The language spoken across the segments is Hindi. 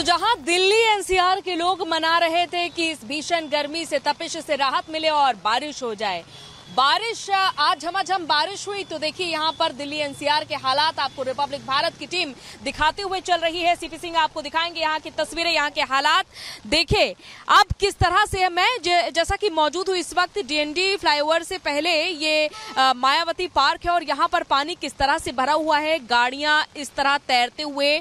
तो जहां दिल्ली एनसीआर के लोग मना रहे थे कि इस भीषण गर्मी से, तपिश से राहत मिले और बारिश हो जाए, बारिश आज झमाझम बारिश हुई। तो देखिए यहाँ पर दिल्ली एनसीआर के हालात आपको रिपब्लिक भारत की टीम दिखाते हुए चल रही है। सीपी सिंह आपको दिखाएंगे यहाँ की तस्वीरें, यहाँ के हालात। देखिए अब किस तरह से मैं जैसा कि मौजूद हूँ इस वक्त डीएनडी फ्लाईओवर से पहले ये मायावती पार्क है और यहाँ पर पानी किस तरह से भरा हुआ है। गाड़ियां इस तरह तैरते हुए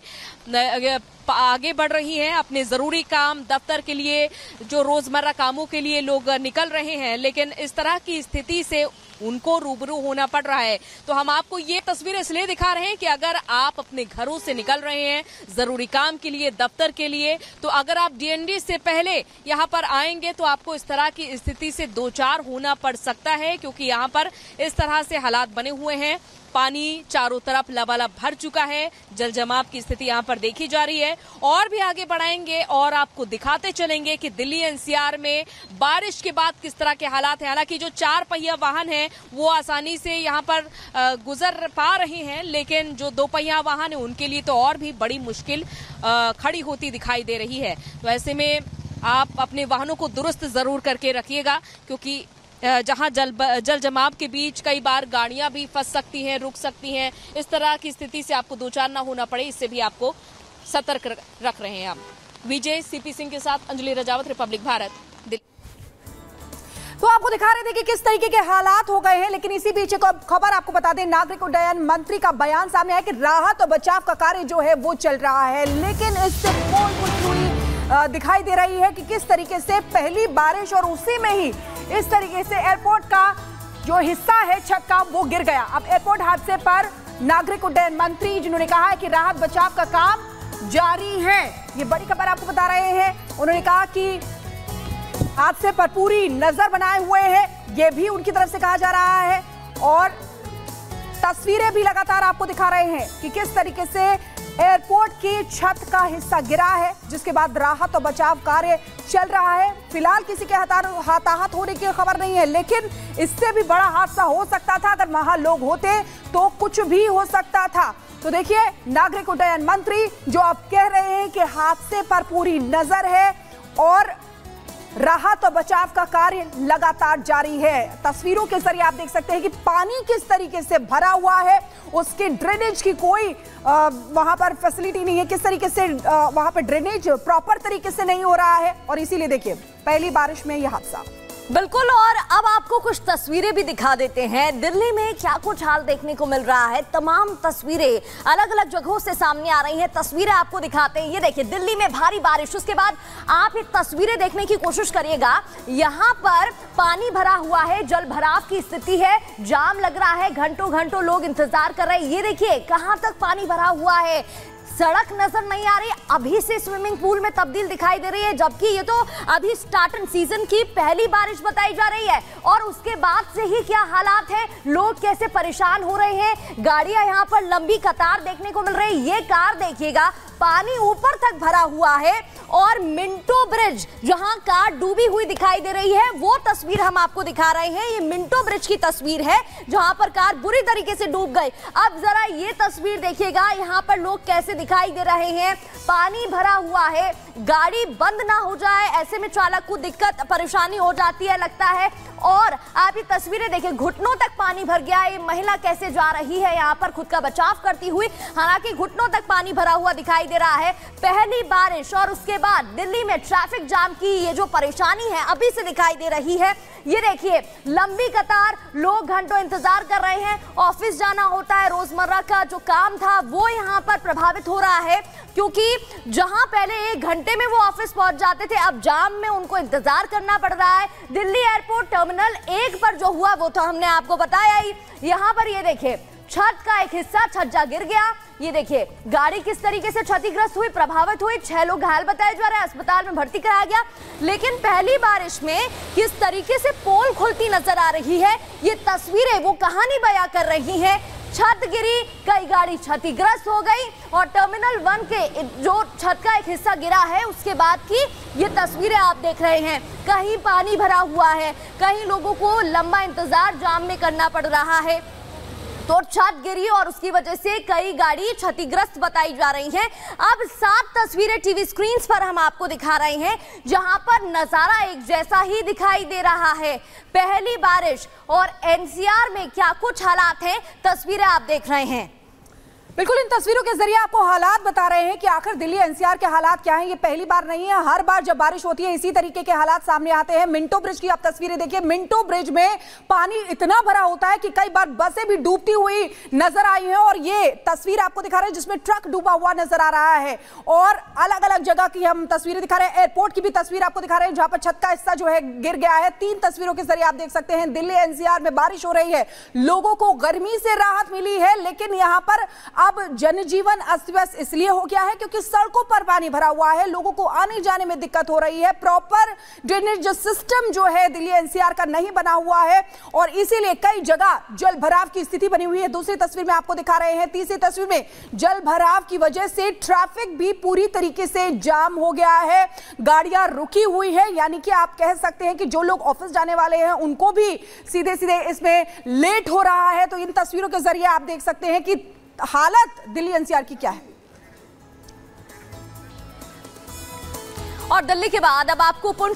आगे बढ़ रही हैं अपने जरूरी काम, दफ्तर के लिए, जो रोजमर्रा कामों के लिए लोग निकल रहे हैं, लेकिन इस तरह की स्थिति से उनको रूबरू होना पड़ रहा है। तो हम आपको ये तस्वीरें इसलिए दिखा रहे हैं कि अगर आप अपने घरों से निकल रहे हैं जरूरी काम के लिए, दफ्तर के लिए, तो अगर आप डीएनडी से पहले यहाँ पर आएंगे तो आपको इस तरह की स्थिति से दो चार होना पड़ सकता है, क्योंकि यहाँ पर इस तरह से हालात बने हुए हैं। पानी चारों तरफ लबालब भर चुका है, जल जमाव की स्थिति यहाँ पर देखी जा रही है। और भी आगे बढ़ाएंगे और आपको दिखाते चलेंगे कि दिल्ली एनसीआर में बारिश के बाद किस तरह के हालात हैं। हालांकि जो चार पहिया वाहन हैं वो आसानी से यहाँ पर गुजर पा रहे हैं, लेकिन जो दो पहिया वाहन है उनके लिए तो और भी बड़ी मुश्किल खड़ी होती दिखाई दे रही है। तो ऐसे में आप अपने वाहनों को दुरुस्त जरूर करके रखिएगा, क्योंकि जहां जल जमाव के बीच कई बार गाड़ियां भी फंस सकती हैं, रुक सकती हैं। इस तरह की स्थिति से आपको दो चार ना होना पड़े, इससे भी आपको सतर्क रख रहे हैं हम। विजय, सीपी सिंह के साथ अंजलि रजावत, रिपब्लिक भारत, दिल्ली। तो आपको दिखा रहे थे कि किस तरीके के हालात हो गए हैं, लेकिन इसी बीच एक खबर आपको बता दें, नागरिक उड्डयन मंत्री का बयान सामने आया कि राहत और बचाव का कार्य जो है वो चल रहा है, लेकिन इससे पोल खुलती हुई दिखाई दे रही है कि किस तरीके से पहली बारिश और उसी में ही इस तरीके से एयरपोर्ट का जो हिस्सा है छत का वो गिर गया। अब एयरपोर्ट हादसे पर नागरिक उड्डयन मंत्री जिन्होंने कहा है कि राहत बचाव का काम जारी है, ये बड़ी खबर आपको बता रहे हैं। उन्होंने कहा कि हादसे पर पूरी नजर बनाए हुए हैं, ये भी उनकी तरफ से कहा जा रहा है। और तस्वीरें भी लगातार आपको दिखा रहे हैं कि किस तरीके से एयरपोर्ट की छत का हिस्सा गिरा है, जिसके बाद राहत और बचाव कार्य चल रहा है। फिलहाल किसी के हताहत होने की खबर नहीं है, लेकिन इससे भी बड़ा हादसा हो सकता था। अगर वहां लोग होते तो कुछ भी हो सकता था। तो देखिए नागरिक उड्डयन मंत्री जो अब कह रहे हैं कि हादसे पर पूरी नजर है और राहत और बचाव का कार्य लगातार जारी है। तस्वीरों के जरिए आप देख सकते हैं कि पानी किस तरीके से भरा हुआ है, उसके ड्रेनेज की कोई वहां पर फैसिलिटी नहीं है, किस तरीके से वहां पर ड्रेनेज प्रॉपर तरीके से नहीं हो रहा है। और इसीलिए देखिए पहली बारिश में यह हादसा। बिल्कुल, और अब आपको कुछ तस्वीरें भी दिखा देते हैं दिल्ली में क्या कुछ हाल देखने को मिल रहा है। तमाम तस्वीरें अलग अलग जगहों से सामने आ रही हैं, तस्वीरें आपको दिखाते हैं। ये देखिए दिल्ली में भारी बारिश, उसके बाद आप ये तस्वीरें देखने की कोशिश करिएगा। यहाँ पर पानी भरा हुआ है, जल भराव की स्थिति है, जाम लग रहा है, घंटों घंटों लोग इंतजार कर रहे हैं। ये देखिए कहाँ तक पानी भरा हुआ है, सड़क नजर नहीं आ रही, अभी से स्विमिंग पूल में तब्दील दिखाई दे रही है, जबकि ये तो अभी स्टार्ट सीजन की पहली बारिश बताई जा रही है। और उसके बाद से ही क्या हालात हैं, लोग कैसे परेशान हो रहे हैं, गाड़ियां यहाँ पर लंबी कतार देखने को मिल रही है। ये कार देखिएगा, पानी ऊपर तक भरा हुआ है और मिंटो ब्रिज जहां कार डूबी हुई दिखाई दे रही है, वो तस्वीर हम आपको दिखा रहे हैं। ये मिंटो ब्रिज की तस्वीर है जहां पर कार बुरी तरीके से डूब गई। अब जरा ये तस्वीर देखिएगा, यहाँ पर लोग कैसे दिखाई दे रहे हैं, पानी भरा हुआ है, गाड़ी बंद ना हो जाए ऐसे में चालक को दिक्कत परेशानी हो जाती है लगता है। और आप ये तस्वीरें देखिए, घुटनों तक पानी भर गया। ये महिला कैसे जा रही है यहाँ पर खुद का बचाव करती हुई, हालांकि घुटनों तक पानी भरा हुआ दिखाई दे रहा है। पहली बारिश और उसके बाद दिल्ली में ट्रैफिक जाम की ये जो परेशानी है अभी से दिखाई दे रही है। ये देखिए लंबी कतार, लोग घंटों इंतजार कर रहे हैं, ऑफिस जाना होता है, रोजमर्रा का जो काम था वो यहाँ पर प्रभावित हो रहा है, क्योंकि जहां पहले 1 घंटे में वो ऑफिस पहुंच जाते थे, अब जाम में उनको इंतजार करना पड़ रहा है। दिल्ली एयरपोर्ट टर्मिनल 1 पर जो हुआ वो तो हमने आपको बताया ही। यहाँ पर ये देखिए छत का एक हिस्सा छज्जा गिर गया। ये देखिए गाड़ी किस तरीके से क्षतिग्रस्त हुई, प्रभावित हुई, 6 लोग घायल बताए जा रहे हैं, अस्पताल में भर्ती कराया गया। लेकिन पहली बारिश में किस तरीके से पोल खुलती नजर आ रही है, ये तस्वीरें वो कहानी बयां कर रही हैं। छत गिरी, कई गाड़ी क्षतिग्रस्त हो गई और टर्मिनल 1 के जो छत का एक हिस्सा गिरा है उसके बाद की ये तस्वीरें आप देख रहे हैं। कहीं पानी भरा हुआ है, कहीं लोगों को लंबा इंतजार जाम में करना पड़ रहा है। तो छत गिरी और उसकी वजह से कई गाड़ी क्षतिग्रस्त बताई जा रही हैं। अब 7 तस्वीरें टीवी स्क्रीन पर हम आपको दिखा रहे हैं जहां पर नजारा एक जैसा ही दिखाई दे रहा है। पहली बारिश और एनसीआर में क्या कुछ हालात हैं, तस्वीरें आप देख रहे हैं। बिल्कुल, इन तस्वीरों के जरिए आपको हालात बता रहे हैं कि आखिर दिल्ली एनसीआर के हालात क्या हैं। ये पहली बार नहीं है, हर बार जब बारिश होती है इसी तरीके के हालात सामने आते हैं। मिंटो ब्रिज की आप तस्वीरें देखिए, मिंटो ब्रिज में पानी इतना भरा होता है कि कई बार बसें भी डूबती हुई नजर आई हैं। और ये तस्वीर आपको दिखा रहे हैं जिसमें ट्रक डूबा हुआ नजर आ रहा है। और अलग अलग जगह की हम तस्वीरें दिखा रहे हैं। एयरपोर्ट की भी तस्वीर आपको दिखा रहे हैं जहां पर छत का हिस्सा जो है गिर गया है। 3 तस्वीरों के जरिए आप देख सकते हैं दिल्ली एनसीआर में बारिश हो रही है, लोगों को गर्मी से राहत मिली है, लेकिन यहां पर अब जनजीवन अस्त व्यस्त इसलिए हो गया है क्योंकि सड़कों पर पानी भरा हुआ है, लोगों को आने जाने में दिक्कत हो रही है। प्रॉपर ड्रेनेज सिस्टम जो है दिल्ली एनसीआर का नहीं बना हुआ है और इसीलिए कई जगह जल भराव की स्थिति बनी हुई है। दूसरी तस्वीर में आपको दिखा रहे हैं, तीसरी तस्वीर में जल भराव की वजह से ट्रैफिक भी पूरी तरीके से जाम हो गया है, गाड़ियां रुकी हुई है। यानी कि आप कह सकते हैं कि जो लोग ऑफिस जाने वाले हैं उनको भी सीधे सीधे इसमें लेट हो रहा है। तो इन तस्वीरों के जरिए आप देख सकते हैं कि हालत दिल्ली एनसीआर की क्या है। और दिल्ली के बाद अब आपको पुंछ